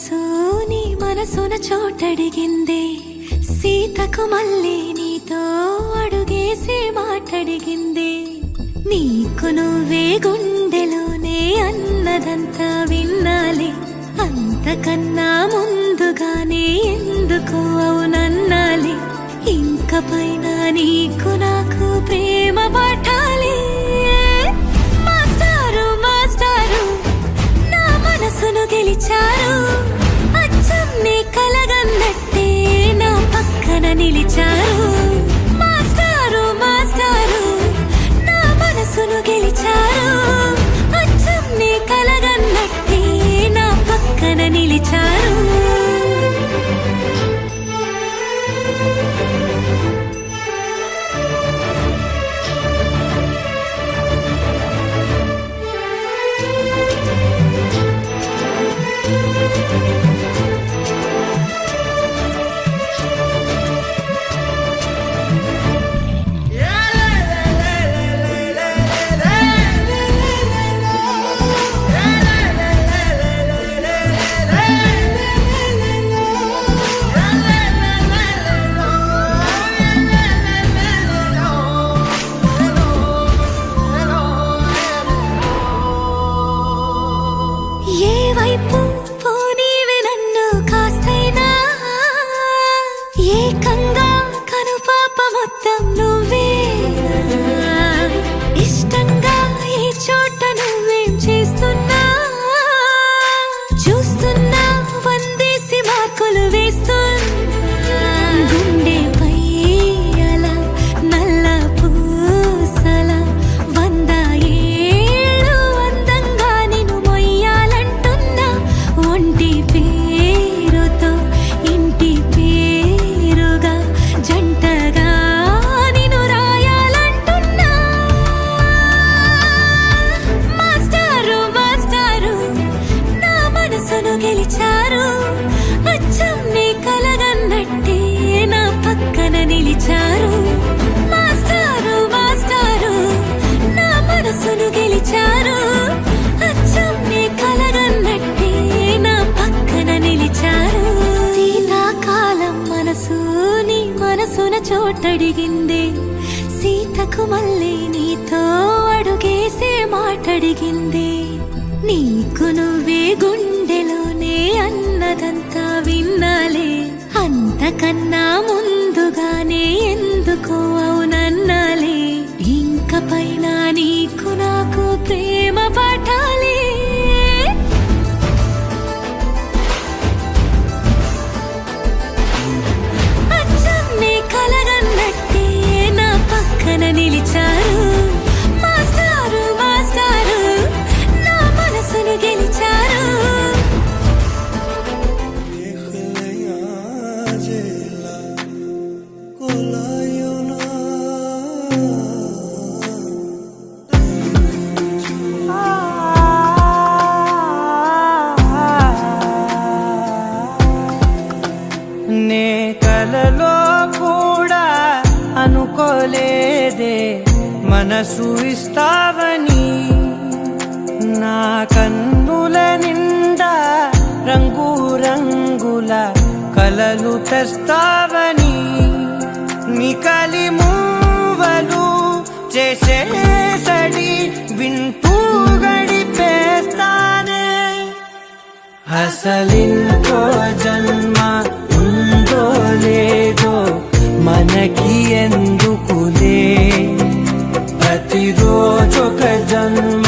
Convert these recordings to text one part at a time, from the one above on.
మనసు నీ మనసున చోటడిగిందే సీతకు మళ్ళీ నీతో అడుగేసి మాటడిగిందే నీకు నువ్వే గుండెలోనే అన్నదంతా విన్నాలి అంతకన్నా ముందుగానే ఎందుకు అవునన్నాలి ఇంక పైన నీకు నాకు ప్రేమ పట్టాలి మాస్టారు మాస్టారు నా మనసును గెలిచారు అచ్చం నీ కలగన్నట్టే నా పక్కన నిలిచారు మాస్టారు మాస్టారు నా మనసును గెలిచారు అచ్చం నీ కలగన్నట్టే నా పక్కన నిలిచారు ఏకంగా కనుపాప మొత్తం నువ్వే ఇష్టంగా ఈ చోట నువ్వేం చేస్తున్నా చూస్తున్నా వందేసి మార్కులు వేస్తున్నా గుండెపై అలా నల్ల పూసల 100 ఏళ్ళు అందంగా నిన్ను మొయ్యాలంటున్నా ఒంటి పేరుతో ఇంటి పేరుగా జంటగా నిన్ను రాయాలంటున్నా మాస్టారు మాస్టారు నా మనసును గెలిచారు అచ్చం నీ కలగన్నట్టే నా పక్కన నిలిచారు మాస్టారు మాస్టారు నా మనసును గెలిచారు అచ్చం నీ కలగన్నట్టే నా పక్కన నిలిచారు శీతాకాలం మనసు నీ మనసున చోటడిగిందే సీతకు మళ్ళీ నీతో అడుగేసే మాటడిగిందే నీకు నువ్వే గుండెలోనే అన్నదంతా విన్నాలే అంతకన్నా ముందుగానే ఎందుకు అవునన్నాలే ఇంక పైన నీకు నాకు ప్రేమ పట్టాలి అచ్చం నీ కలగన్నట్టే నా పక్కన నిలిచారు మాస్టారు మాస్టారు నా మనసును గెలిచారు నే కలలో కూడా అనుకోలేదే మనసు ఇస్తావని నా కన్నుల నిండా రంగు రంగుల కలలు తెస్తావని నికలి మూవలు చేసేసడి వింటూ గడిపేస్తానే అసలింకో జన్మ ఉందో లేదో మనకి ఎందుకులే ప్రతిరోజొక జన్మ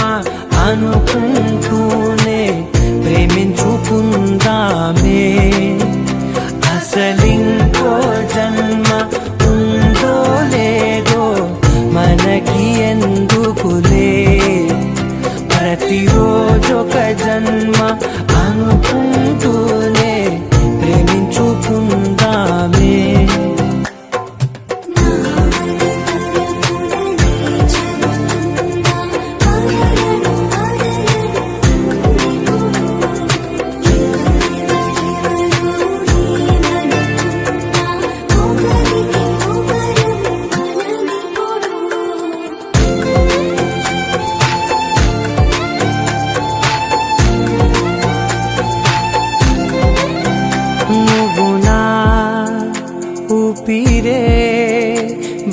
అనుకుంటూనే ప్రేమించుకుందామే అసలింకో జన్మ ఉందో లేదో మనకి ఎందుకులే ప్రతిరోజొక జన్మ అనుకుంటూనే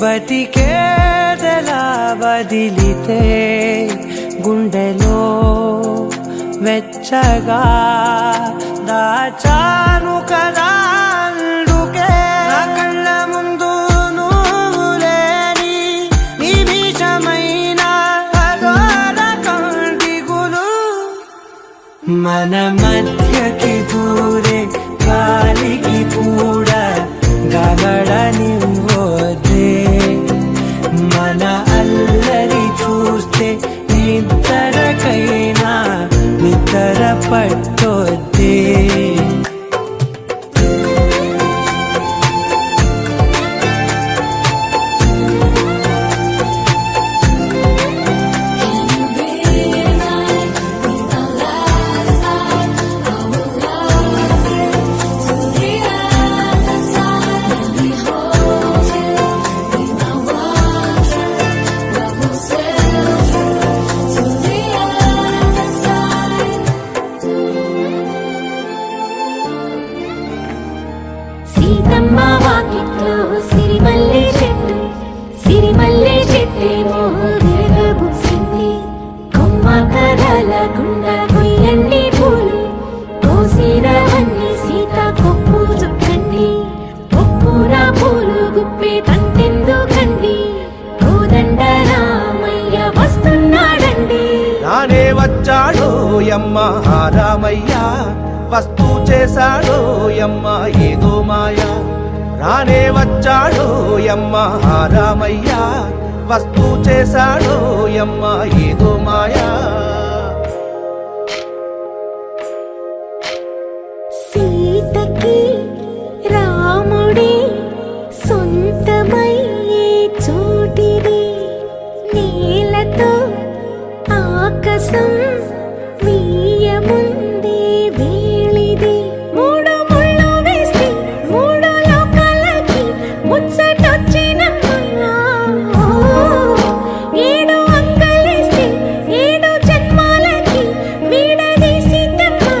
బతికేదెలా వదిలితే గుండెలో వెచ్చగా దాచాను కదా అందుకే నా కళ్ళ ముందు నువ్వు లేని నిమిషమైన అదోల కంటిగులు మన మధ్యకి దూరే గాలికి కూడా గగడనివ్వదే మన అల్లరి చూస్తే నిద్రకైనా నిద్ర పట్టొద్దే సీతమ్మ వాకిట్లో సిరిమల్లె చెట్టేమో విరగబూసింది. కొమ్మ కదలకుండా కొయ్యండి పూలు, కోసినవన్నీ సీత కొప్పు చుట్టండి. కొప్పున పూలు గుప్పే తంతెందుకండి, కోదండ రామయ్య వస్తున్నాడండి. నానే వచ్చాడో యమ్మ రామయ్య, వస్తూ చేశాడో యమ్మ ఏదో మాయ. రానే వచ్చాడో యమ్మ రామయ్య, వస్తూ చేశాడో యమ్మ ఏదో మాయా. సీతకి రాముడే సొంతమయ్యే చోటిది, నేలతో ఆకాశం వీయముందే వేళిది. మూడు ముళ్ళు వేస్తే మూడు లోకాలకి ముచ్చటొచ్చినమ్మా. ఏడు అంగలేస్తే ఏడు జన్మాలకి వీడదీసిద్దమ్మా.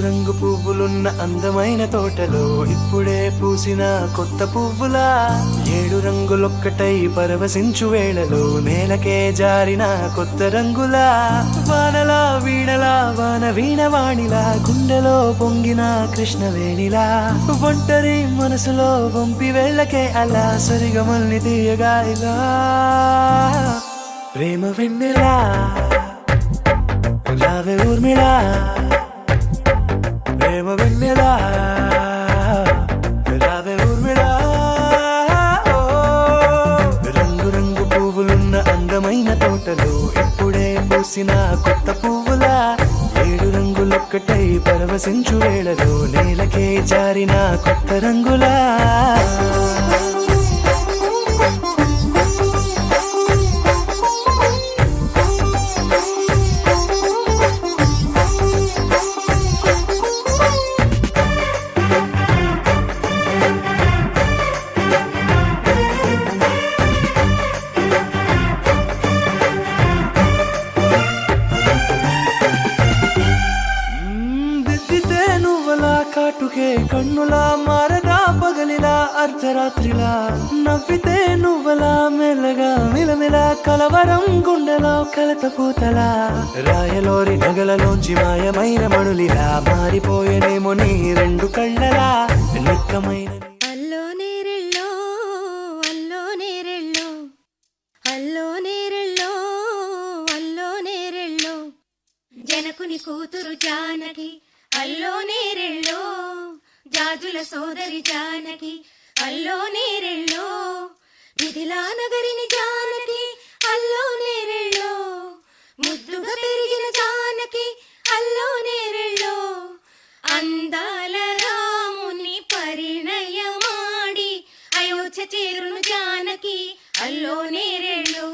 రంగు పువ్వులున్న అందమైన తోటలో ఇప్పుడే పూసిన కొత్త పువ్వులా, ఏడు రంగులొక్కటై పరవశించు వేళలో నేలకే జారిన కొత్త రంగులా. వానలా వీణలా వాన వీణవాణిలా, గుండెలో పొంగిన కృష్ణవేణిలా. ఒంటరి మనసులో వంపి వెళ్ళకే అలా, సరిగమల్ని తీయగా ఇలా. ప్రేమ వెన్నెలా రావే ఊర్మిళా, ప్రేమ వెన్నెలా రావే ఊర్మిళా. రంగు రంగు పువ్వులున్న అందమైన తోటలో ఇప్పుడే పూసిన కొత్త పువ్వులా, ఏడు రంగులొక్కటై పరవశించు వేళలో నేలకే జారిన కొత్త రంగులా. కాటుకే కన్నులా మారదా పగలిలా అర్ధరాత్రిలా, నవ్వితే నువ్వలా మెల్లగా మిలమిలా, కలవరం గుండెలో కలత పూతలా. రాయలోరి నగలలోంచి మాయమైన మణులిలా, మారిపోయేనేమో నీ రెండు కళ్ళలా నిక్కమైన. అల్లో నేరెళ్ళో అల్లో నేరెళ్ళో అల్లో నేరెళ్ళో అల్లో నేరెళ్ళో, జనకుని కూతురు జానకి అల్లో నేరెళ్ళో, జాజుల సోదరి జానకి అల్లో నేరెళ్ళో, మిథిలా నగరిని జానకి అల్లో నేరెళ్ళో, ముద్దుగా పెరిగిన జానకి అల్లో నేరెళ్ళో. అందాల రాముని పరిణయమాడి అయోధ్య చేరును జానకి అల్లో నేరెళ్ళో.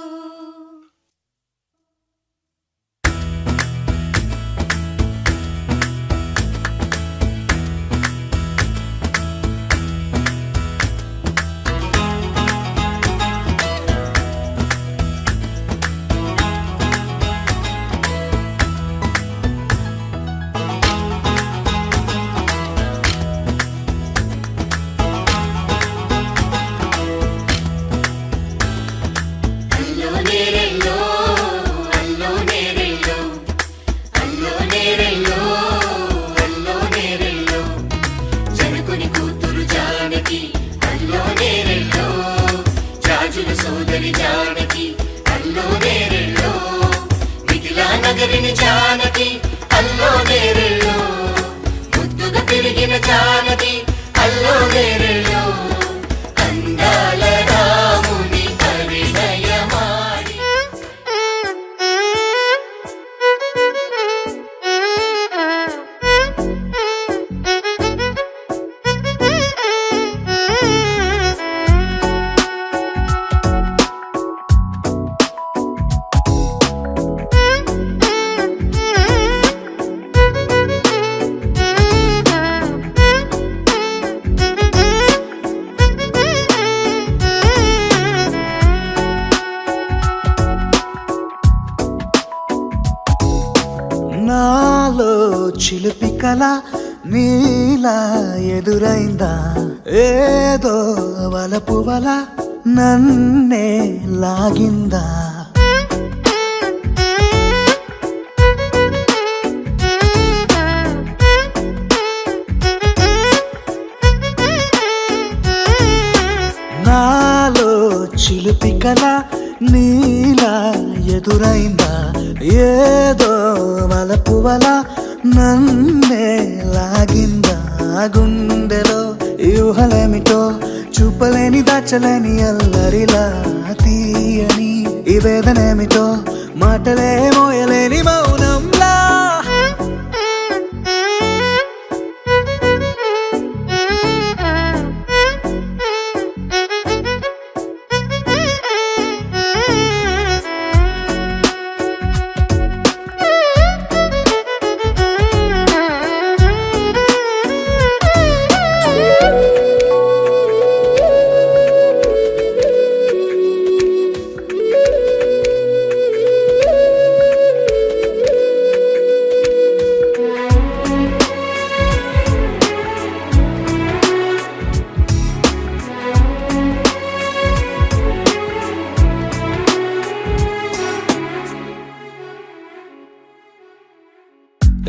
కల నీలా ఎదురైందా ఏదో వలపు వల నన్నే లాగిందా నాలో చిలిపి కల నీలా ఎదురైందా ఏదో వలపు వల నన్నే లాగిందా గుండెలో యూహలేమిటో చూపలేని దాచలేని అల్లరిలా తీయని ఈ వేదనేమిటో మాటలే మోయలేని మౌనంలా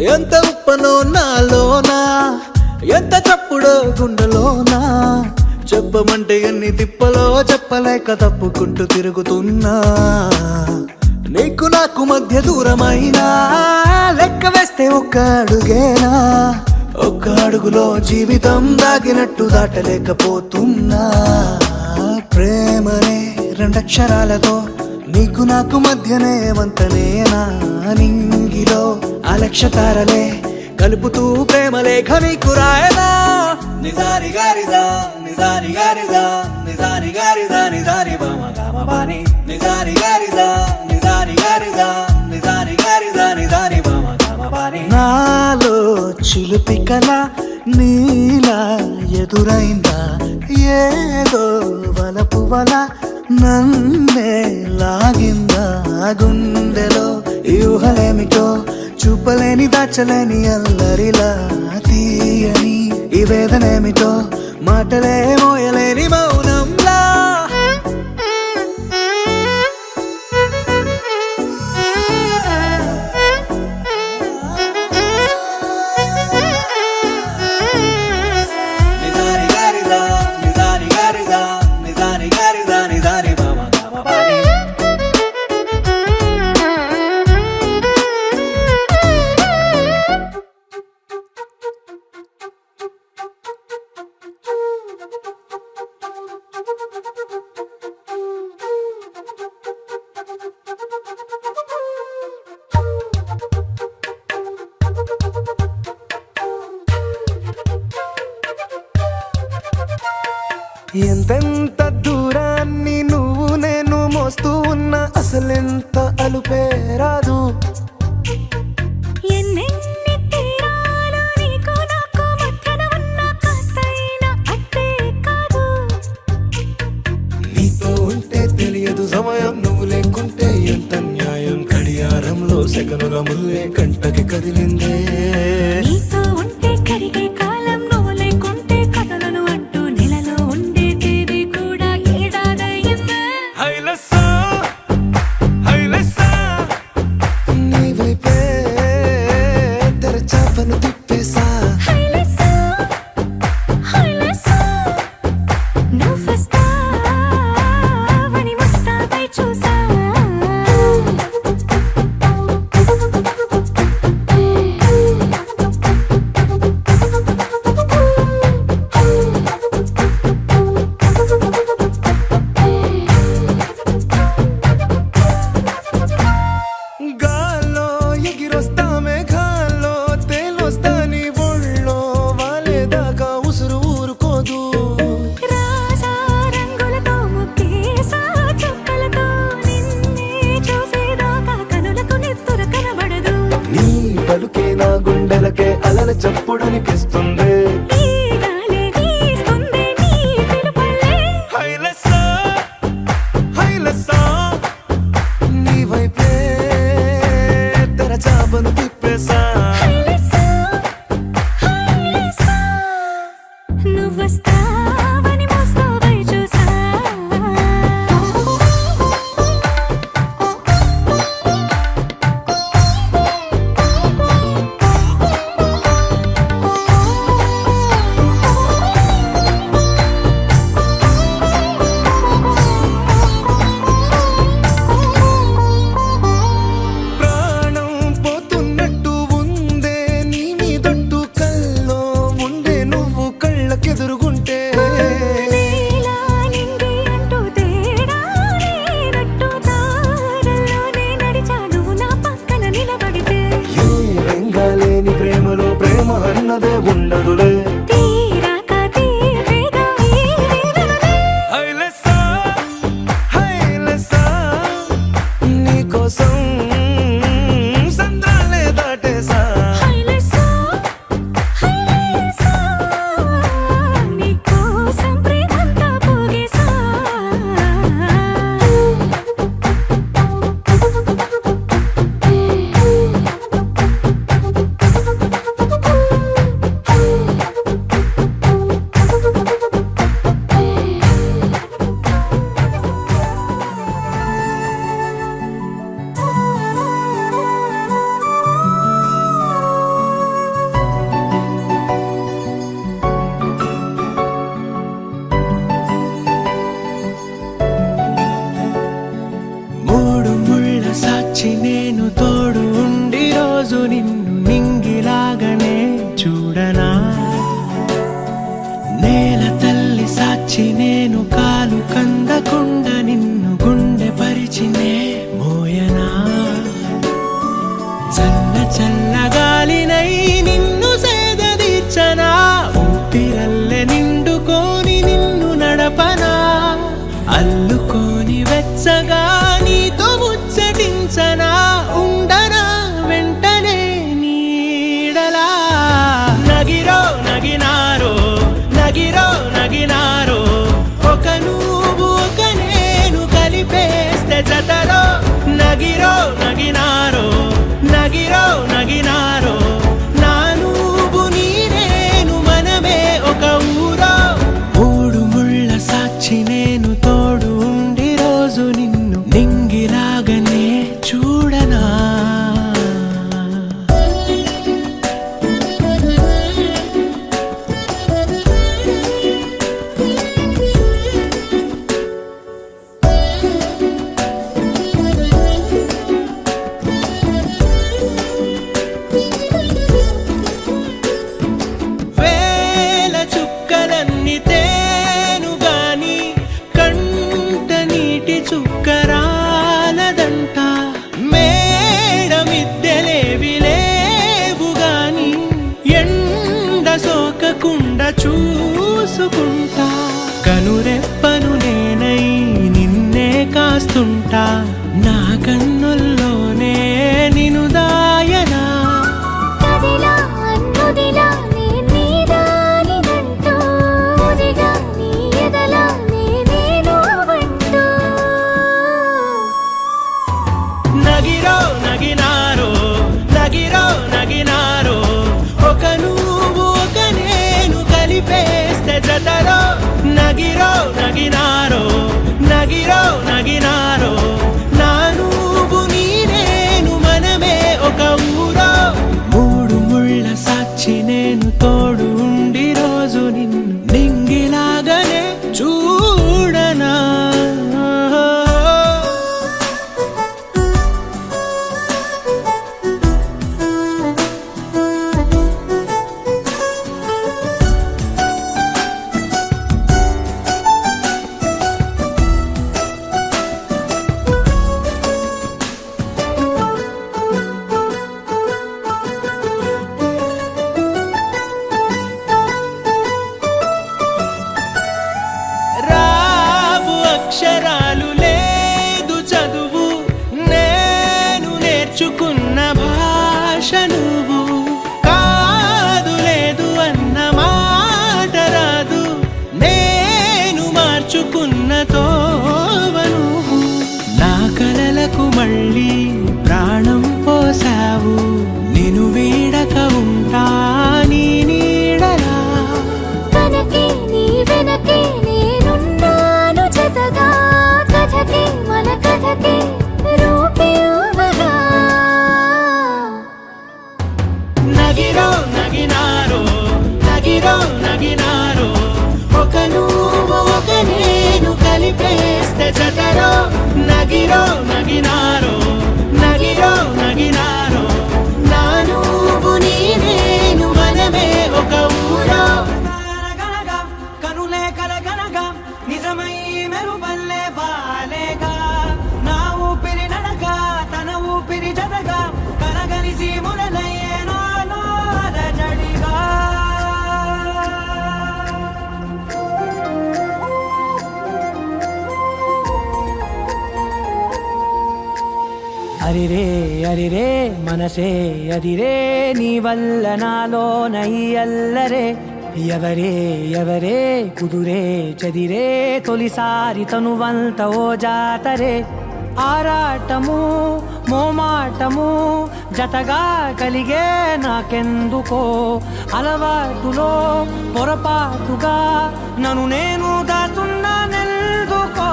ఎంత ఉప్పనో నాలోనా ఎంత చప్పుడో గుండెలోనా చెప్పమంటే ఎన్ని తిప్పలో చెప్పలేక తప్పుకుంటూ తిరుగుతున్నా నీకు నాకు మధ్య దూరమైనా లెక్క వేస్తే ఒక్క అడుగేనా ఒక్క అడుగులో జీవితం దాగినట్టు దాటలేకపోతున్నా ప్రేమనే రెండక్షరాలతో నీకు నాకు మధ్యనే వంతనేనా నింగిలో అలక్ష తారలే కలుపుతూ ప్రేమ లేఖ నీకు రాయనా నిజాని గారిదా నిజాని గారిదా నిజాని గారిదా నిజాని బామ గామబాని నిజాని గారిదా నిజాని గారిదా నిజాని గారిదా నిజాని బామ గామబాని నాలో చిలిపి కల నీలా ఎదురైందా ఏదో వలపు వల నన్నే లాగిందా గుండెలో యూహలేమిటో చూపలేని దాచలేని అల్లరిలా తీయని ఈ వేదనేమిటో మాటలే మోయలేని మౌనంలా నిజాని గారిదా నిజాని గారిదా నిజాని గారిదా నిజాని బామ గామబాని ఎంతెంత దూరాన్ని నువ్వు నేను మోస్తూ ఉన్నా అసలెంత అలుపే రాదు ఎన్నెన్ని తీరాలు నీకు నాకు మధ్యన ఉన్న కాస్తైనా అట్టే కాదు నీతో ఉంటే తెలియదు సమయం నువ్వు లేకుంటే ఎంత న్యాయం గడియారంలో సెకనుల ముల్లే కంటకి కదిలిందే నీతో ఉంటే కరిగే కాలం నువ్వు లేకుంటే కథలను అంటూ నెలలో ఉండే తేదీ కూడా ఏడాదయ్యిందే హైలెస్సా హైలెస్సా నీ వైపే తెరచాపను తిప్పేసా హైలెస్సా హైలెస్సా నువ్వొస్తావని ముస్తాబై చూసా నగిరో నగినారో నా నువ్వు నీ నేను మనమే ఒక ఊరో మూడు ముళ్ళ సాక్షి నేను తోడు ఉండి రోజు నిన్ను నింగిలాగనే చూడనా వేల చుక్కలన్నీ తేను గాని కంట నీటి చుక్కరాలదంట మేడ మిద్దెలేవి లేవు గాని ఎండ సోకకుండా చూసుకుంటా కనురెప్పను నేనై నిన్నే కాస్తుంటా నా కన్నుల్లోనే నిను దాయనా కదిలా అన్నుదిలా నీ నీదానిదంటూ ఉదిగా నీ ఎదలా నేను వంటూ నగిరో నగినారో నగిరో నగినారో ఒక నువ్వు ఒక నేను కలిపేస్తే జతరో నగిరో నగినారో నగిరో నగినారో నా నువ్వు నీ నేను మనమే ఒక ఊరో మూడు ముళ్ళ సాక్షి నేను తోడు ఉండి రోజు నిన్ను నింగిలాగనే చూడనా రావు అక్షరాలు లేదు చదువు నేను నేర్చుకున్న భాష నువ్వు కాదు లేదు అన్న మాట రాదు నేను మార్చుకున్న తోవ నువ్వు నా కలలకు మళ్ళీ ప్రాణం పోసావు నిన్ను వీడక ఉంటా నీ నీడలా కనకే నీ వెనకే నేనున్నాను జతగా కథకే మన కథకే రూపేవగా నగిరో నగినారో నగిరో నగినారో ఒక నువ్వు ఒక నేను కలిపేస్తే జతరో నగిరో నగినారో నగిరో నగినారో నా నువ్వు నీ నేను మనమే ఒక ఊరో కనులే కలగనగా నిజమై మెరుపల్లే వాలేగా నా ఊపిరి నడగా తన ఊపిరి జతగా కలగలిసి మురలయ్యే నాలో అలజడిగా అరిరే అరిరే మనసే అదిరే నీ వల్ల నాలో నై అల్లరే ఎవరే ఎవరే కుదురే చదిరే తొలిసారి తనువంత ఓ జాతరే ఆరాటము మోమాటము జతగా కలిగే నాకెందుకో అలవాటులో పొరపాటుగా నన్ను నేను దాచున్నానెందుకో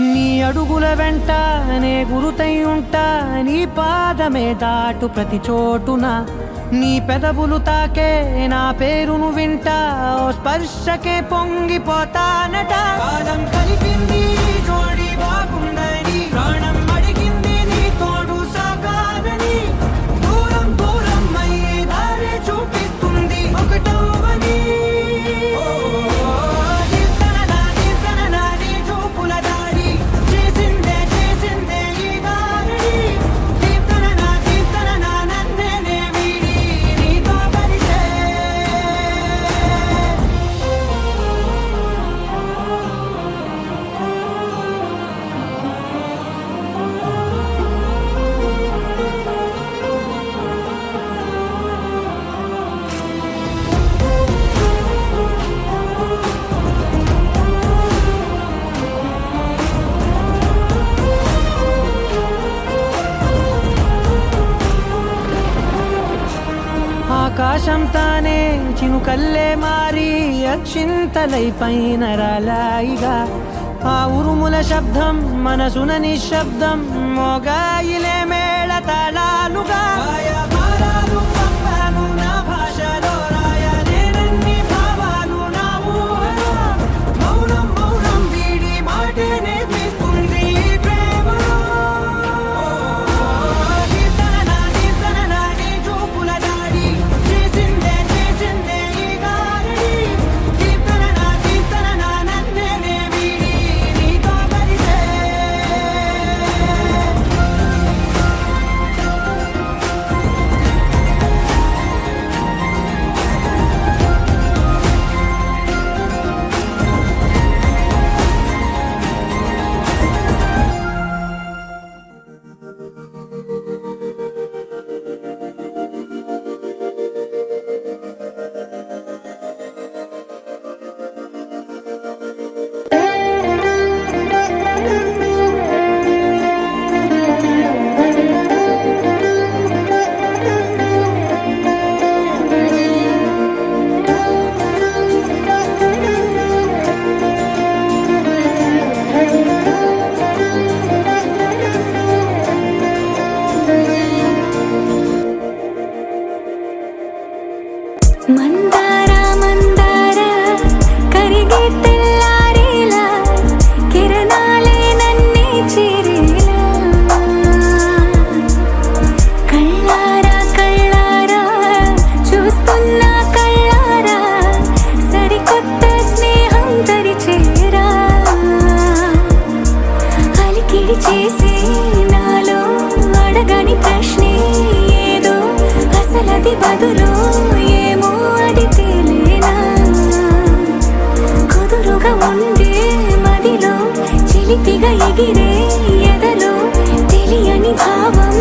నీ అడుగుల వెంట నే గురుతై ఉంటా నీ పాదమే దాటు ప్రతి చోటున నీ పెదవులు తాకే నా పేరును వింటా ఓ స్పర్శకే పొంగిపోతానట కాలం కలిపింది జోడి బాగుందని ప్రాణం అడిగింది నీ తోడు సాగాలని దూరం దూరం అయ్యేదా ఆకాశం తానే చినుకల్లే మారి అక్షింతలై పైన రాలాయిగా ఆ ఉరుముల శబ్దం మనసున నిశ్శబ్దం మోగాయిలే మేళ తాళాలుగా భారాలు పంపాను నా భాషలో రాయలేనన్ని భావాలు నా ఊహలో మౌనం మౌనం వీడి మాటే నేర్పిస్తుంది ప్రేమలో కీర్తన నీ చూపుల దాడి చేసిందే ఈ గారడి కీర్తన నన్నే వీడి నీతో కలిసే మందార మందార కరిగే తెల్లారేలా కిరణాలే నన్నే చేరేలా కళ్ళారా చూస్తున్నా కళ్ళారా సరికొత్త స్నేహం తరిచేరా అలికిడి చేసే నాలో అడగని ప్రశ్నే ఏదో అసలది బదులు ఏమో అది తేలేనా కుదురుగా ఉండే మదిలో చిలిపిగా ఎగిరే ఎదలో తెలియని భావం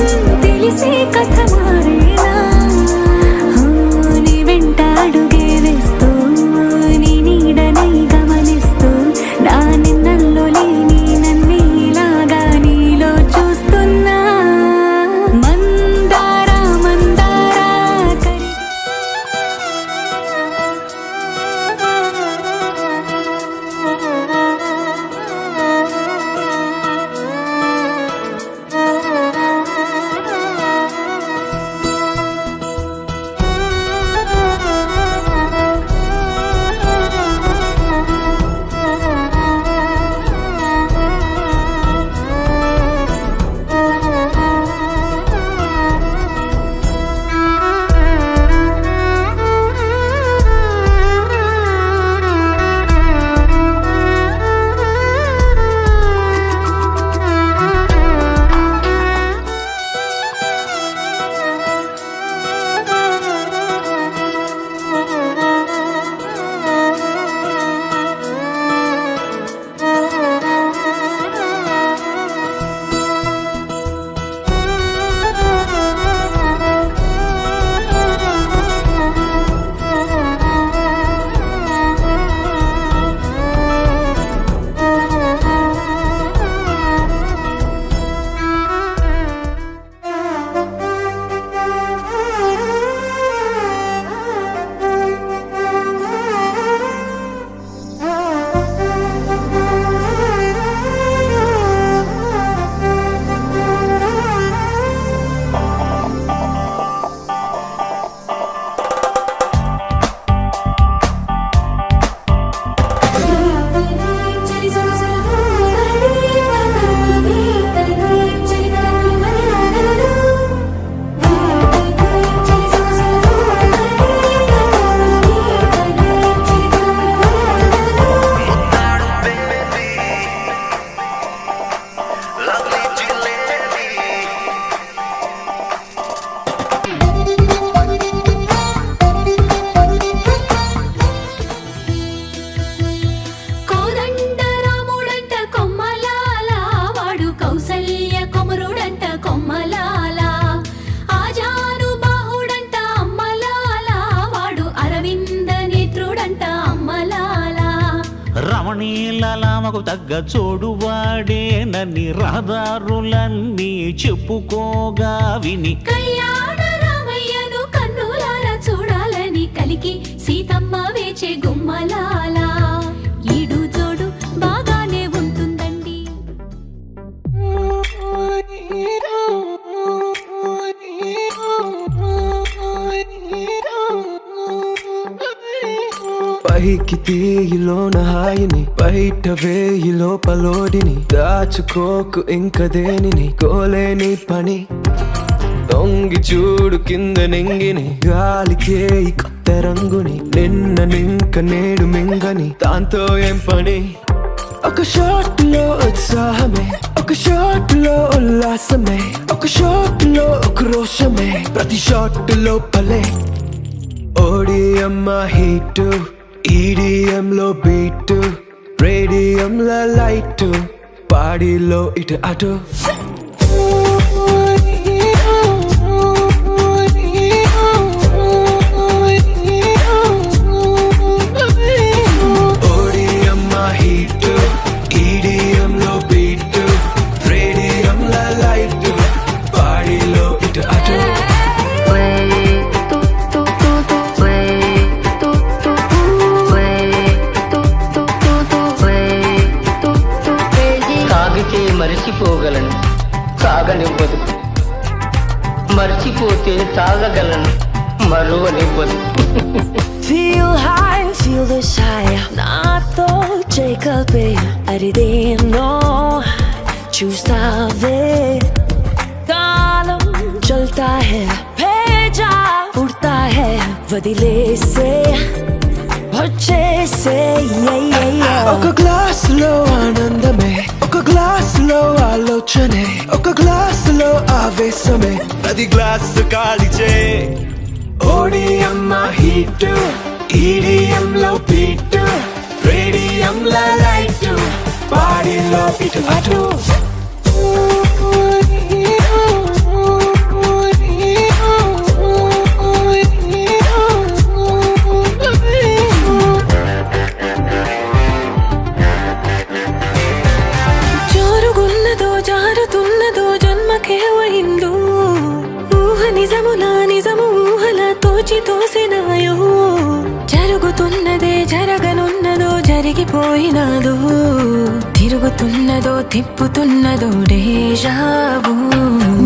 తెలిసే కథ మారేనా నీ వెంట అడుగే వేస్తూ నీ నీడనై గమనిస్తూ నా నిన్నల్లో లేని నన్నే ఇలాగా నీలో చూస్తున్నా మందార మందార రమణీలలామకు తగ్గ చోడువాడే నన్ని రహదారులన్నీ చెప్పుకోగా విని కళ్యాణ రామయ్యను కన్నులారా చూడాలని పైకి తీయిలోన హాయిని బయట వేయి లోపలోడిని దాచుకోకు ఇంక దేనిని కోలేని పని దొంగి చూడు కింద నింగిని గాలికే ఈ కొత్త రంగుని నిన్న నింక నేడు మింగని దాంతో ఏం పని ఒక షాట్ లో ఉత్సాహమే ఒక షాట్ లో ఉల్లాసమే ఒక షాట్ లో రోషమే ప్రతి షాట్ లోపలే ఓడిఎం హీట్ ఈడిఎం లో బీట్ రేడియం లో లైట్ బాడీలో ఇటు అటు ఓడిఎం హీట్ ఈడిఎం లో బీట్ రేడియం లో లైట్ బాడీలో ఇటు అటు తాగితే మరిచిపోగలను తాగనివ్వదు మర్చిపోతే తాగగలను మరువనివ్వదు Feel high, feel this high నాతో చేకల్పే అరిదేనో చూస్తావే కాలం చల్తా హై భేజా ఉడతా హై వదిలేసే వచ్చేసే ఒక గ్లాస్ లో ఆనందమే ఒక గ్లాస్ లో ఆలోచనే ఒక గ్లాస్ లో ఆవేశమే అది గ్లాస్ కాలిచే ఓడిఎం హీట్ ఈడిఎం లో బీట్ రేడియం లో లైట్ బాడీలో ఇటు అటు జోరుగున్నదో జారుతున్నదో జన్మకే అయిందో ఊహ నిజములా నిజము ఊహలా తోచి తోసినాయో జరుగుతున్నదే జరగనున్నదో జరిగిపోయినాదో తిరుగుతున్నదో తిప్పుతున్నదో డేజావు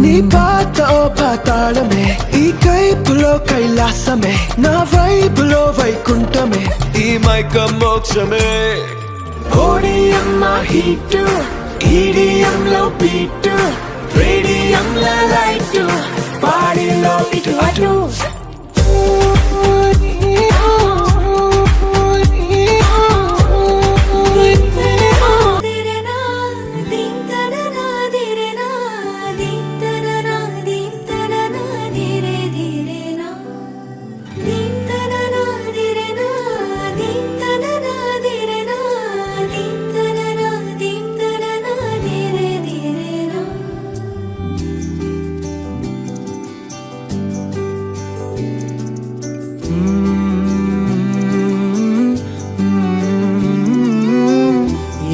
నీ పాత ఓ పాతాళమే ఈ కైపులో కైలాసమే నా వైపులో వైకుంఠమే ఈ మైక మోక్షమే ఓడిఎం హీట్ ఈడిఎం లో బీట్ రేడియం లో లైట్ బాడీలో ఇటు అటు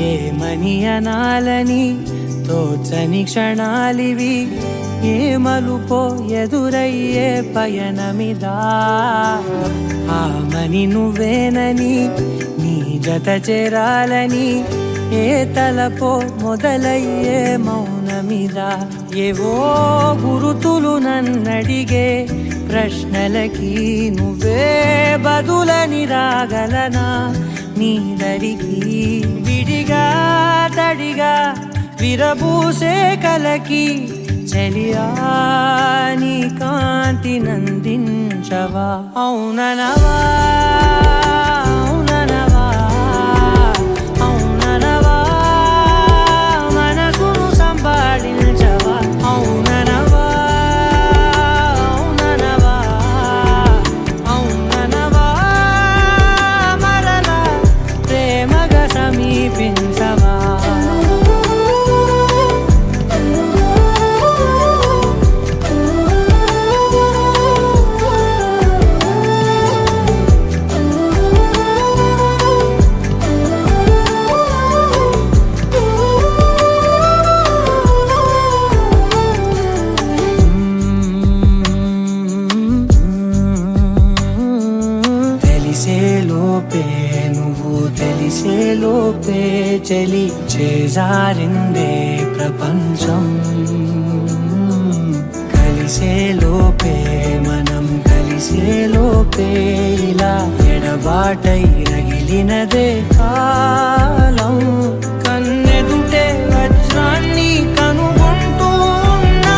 ఏమని అనాలని తోచని క్షణాలివి ఏ మలుపో ఎదురయ్యే పయనమిదా ఆమని నువ్వేనని నీ జత చేరాలని ఏ తలపో మొదలయ్యే మౌనమిదా ఏవో గురుతులు నన్నడిగే ప్రశ్నలకి నువ్వే బదులని రాగలనా నీ దరికి విడిగా తడిగా విరబూసే కలకి చెలియా నీ కాంతి నందించవా అవుననవా అవుననవా అవుననవా మనసును సంపాదించవా అవుననవా అవుననవా అవుననవా మరలా ప్రేమగా సమీపించవా తెలిసేలోపే చలి చేజారిందే ప్రపంచం కలిసేలోపే మనం కలిసి తెలిసేలోపే ఇలా ఎడబాటై రగిలినదే కాలం కన్నెదుటే వజ్రాన్ని కనుగొంటూ ఉన్నా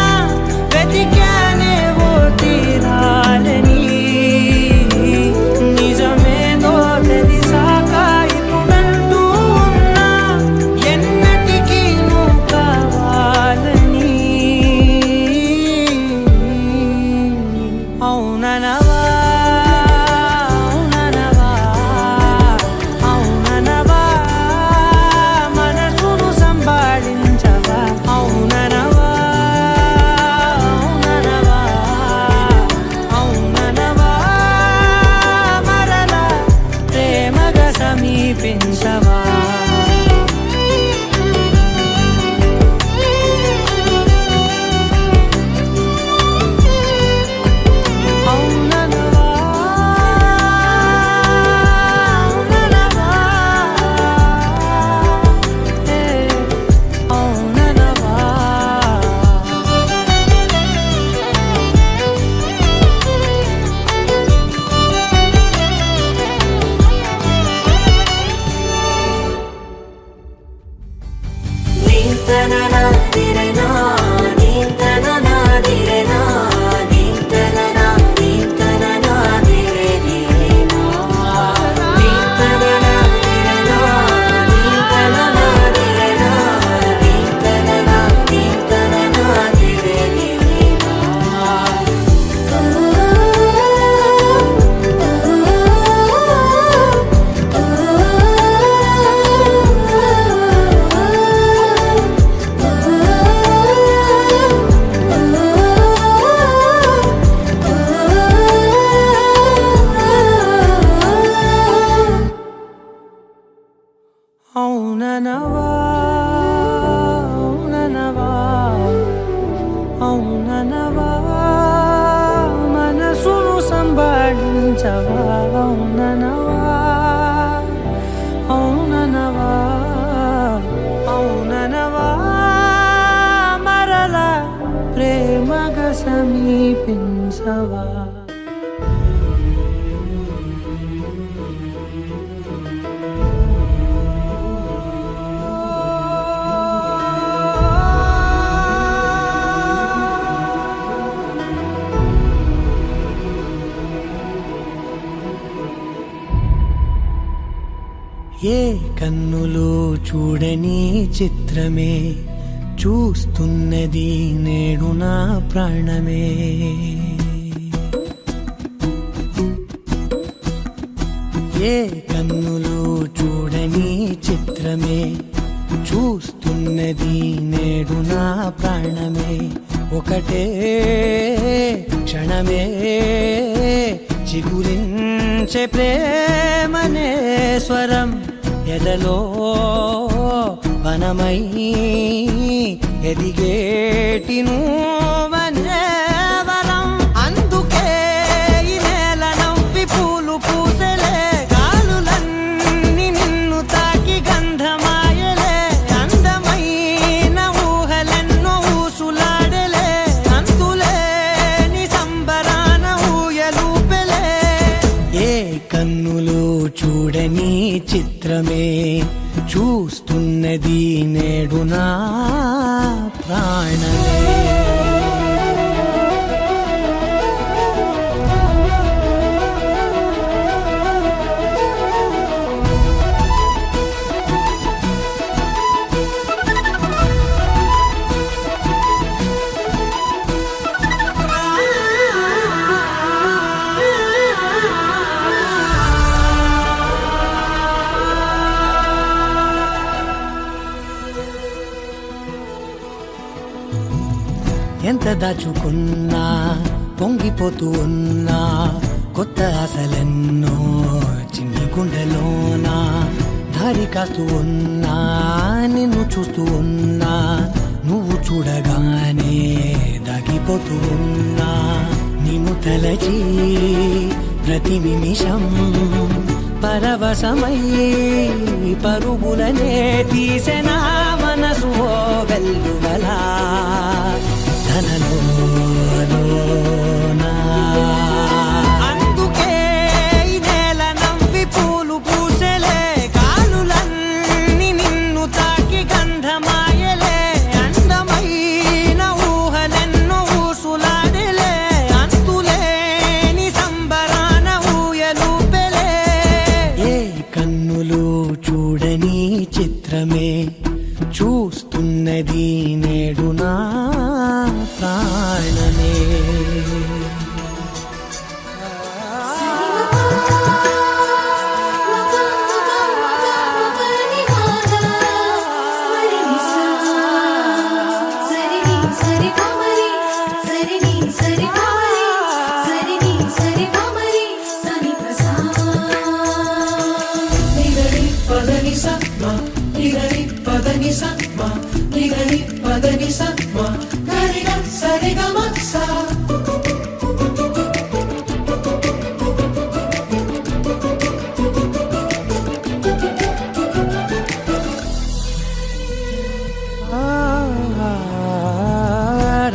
వెతికానే ఓ తీరాలని నిజమేదో తెలిసాక ఇప్పుడంటూ ఉన్నా ఎన్నటికీ నువ్వు కావాలని అవుననవా అవుననవా అవుననవా మనసును సంభాళించవా అవుననవా అవుననవా అవుననవా మరలా ప్రేమగా సమీపించవా అవుననవా అవుననవా అవుననవా నీంతననాదిరనా నీంతననాదిరనా నీంతననా నీంతననాదిరేనా నీంతననాదిరనా నీంతననాదిరనా నీంతననా నీంతననాదిరేనా అవుననవా అవుననవా అవుననవా మనసును సంభాళించవా అవుననవా అవుననవా అవుననవా మరలా ప్రేమగా సమీపించవా ఏ కన్నులు చూడని చిత్రమే చూస్తున్నది నేడు నా ప్రాణమే ఏ కన్నులు చూడని చిత్రమే చూస్తున్నది నేడు నా ప్రాణమే ఒకటే క్షణమే చిగురించే ప్రేమనే స్వరం ఎదలో వనమై ఎదిగేటి నువ్వనే వరం అందుకే ఈ నేల నవ్వి పూలు పూసెలే గాలులన్నీ నిన్ను తాకి గంధమాయలే అందమైన ఊహలెన్నో ఊసులాడలే అంతులేని సంబరాన ఊయలూపెలే ఏ కన్నులు చూడని చిత్రమే చూస్తున్నది నేడు నా ప్రాణమే ఎంత దాచుకున్నా పొంగిపోతూ ఉన్నా కొత్త ఆశలెన్నో చిన్ని గుండెలోనా దారి కాస్తూ ఉన్నా నిన్ను చూస్తూ ఉన్నా నువ్వు చూడగానే దాగిపోతూ ఉన్నా నిన్ను తలచి ప్రతి నిమిషం పరవశమై పరుగులనే తీసెనా మనసు ఓ వెల్లువలా తనలోనా చూస్తున్నది నేడు నా ప్రాణమే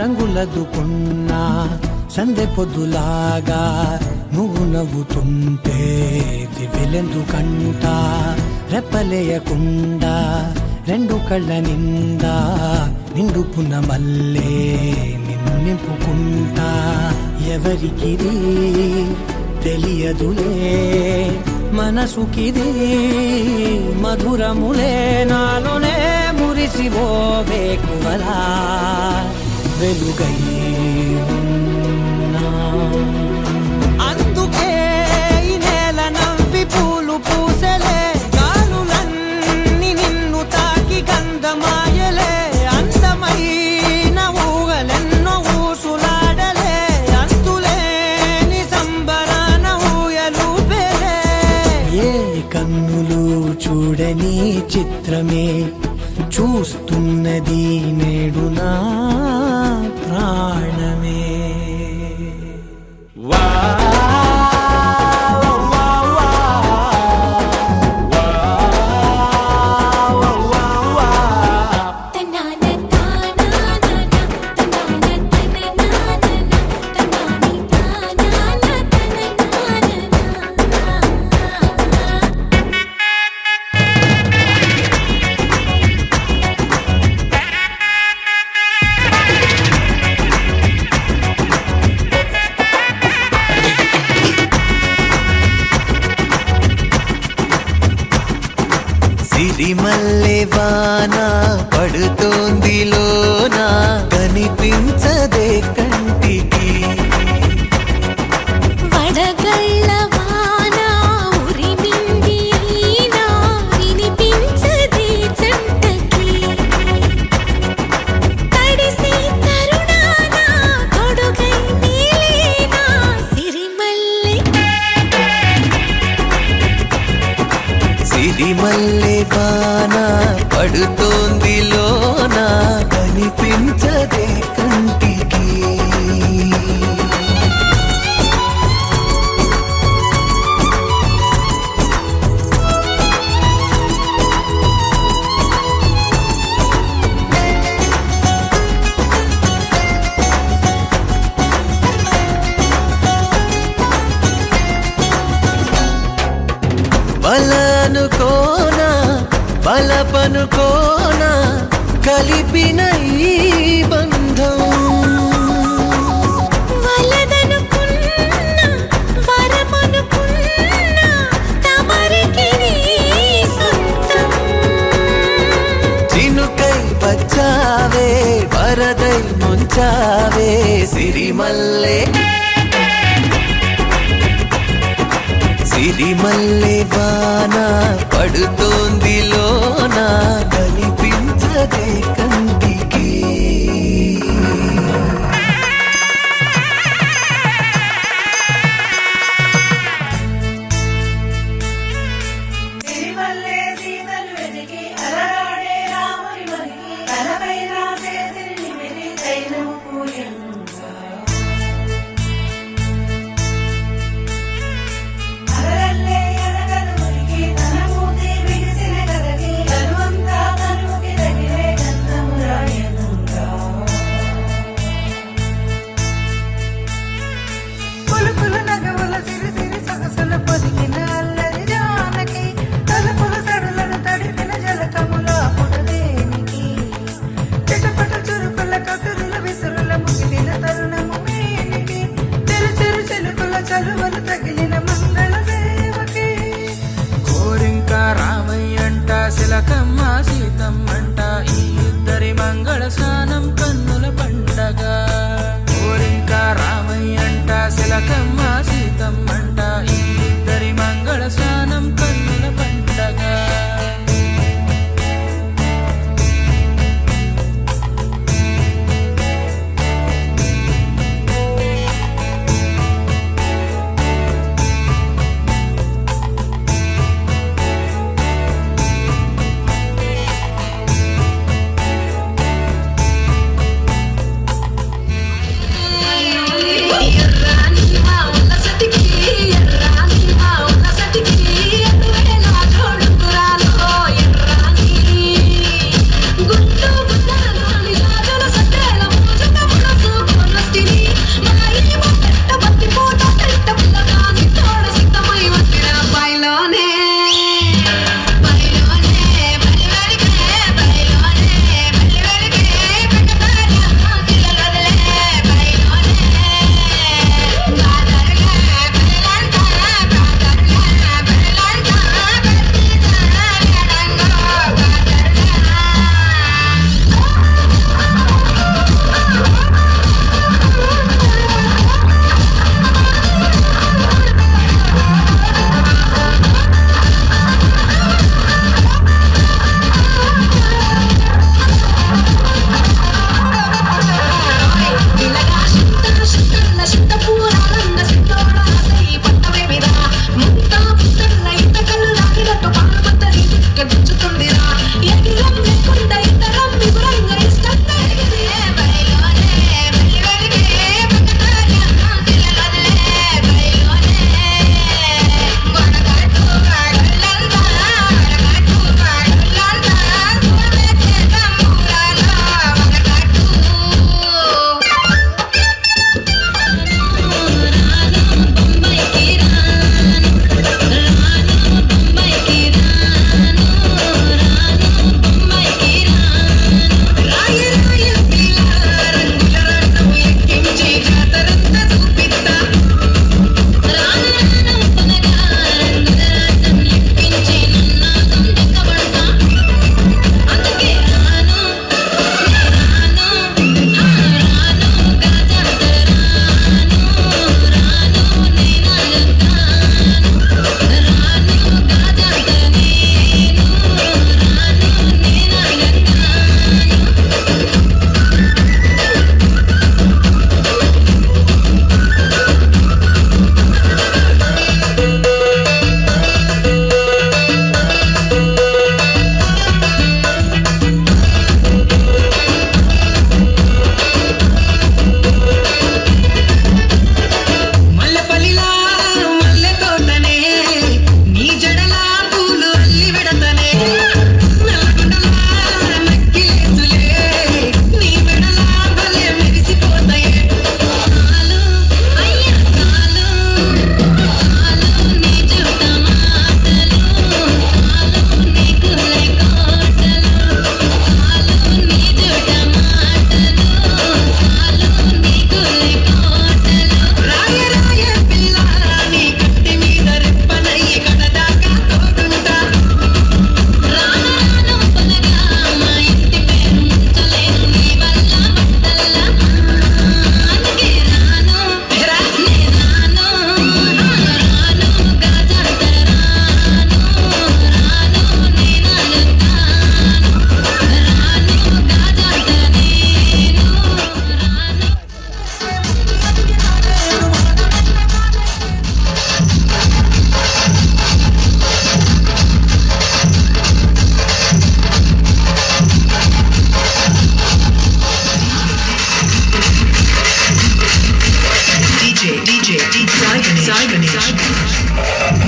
రంగులదుకున్నా సందె పొద్దులాగా నువ్వు నవ్వుతుంటే దివ్యలెందుకంట రెప్పలేయకుండా రెండు కళ్ళ నిండా నిండుకున్న మల్లే నిన్ను నింపుకుంటా ఎవరికిది తెలియదులే మనసుకిది మధురములే నాలోనే మురిసిపోవే కువలా వెలుగై ఉన్నా అందుకే ఈ నేల నవ్వి పూలు పూసలే గాలులన్నీ నిన్ను తాకి గంధమాయలే అందమైన ఊగలెన్నో ఊసులాడలే అంతులేని సంబరాన ఊయలూపెలే ఏ కన్నులు చూడని చిత్రమే చూస్తున్నది నేడు నా ప్రాణమే సిరిమల్లె వాన పడుతోంది లోన కనిపించదే కంటికి వడగళ్ళ వాన ఉరిమింది అయినా వినిపించదే జంటకి తడిసి తరుణాన తొడుగై నీలేనా సిరిమల్లె సిరిమల్లె వాన పడుతోంది లోన కనిపించదే కంటికి బలనుకోనా బలపనుకోనా కలిపిన ఈ బంధం వలదనుకున్నా వరమనుకున్నా తమరికి నీ సొంతం చినుకై వచ్చావే వరదై ముంచావే సిరిమల్లె సిరిమల్లె వాన పడుతోంది లోన కనిపించదే కంటికి సిరిమల్లె సీతలు వెతికి అలరాడే రాముని మనికి తనపైన చేతిని నిమిరి దైవం పూజించా అలరల్లే ఎనగలు మురికి తన మూతి బిగిసిన కదకి తనువంతా తనువుకి తగిలే గంధమురా Sagar Ganesh.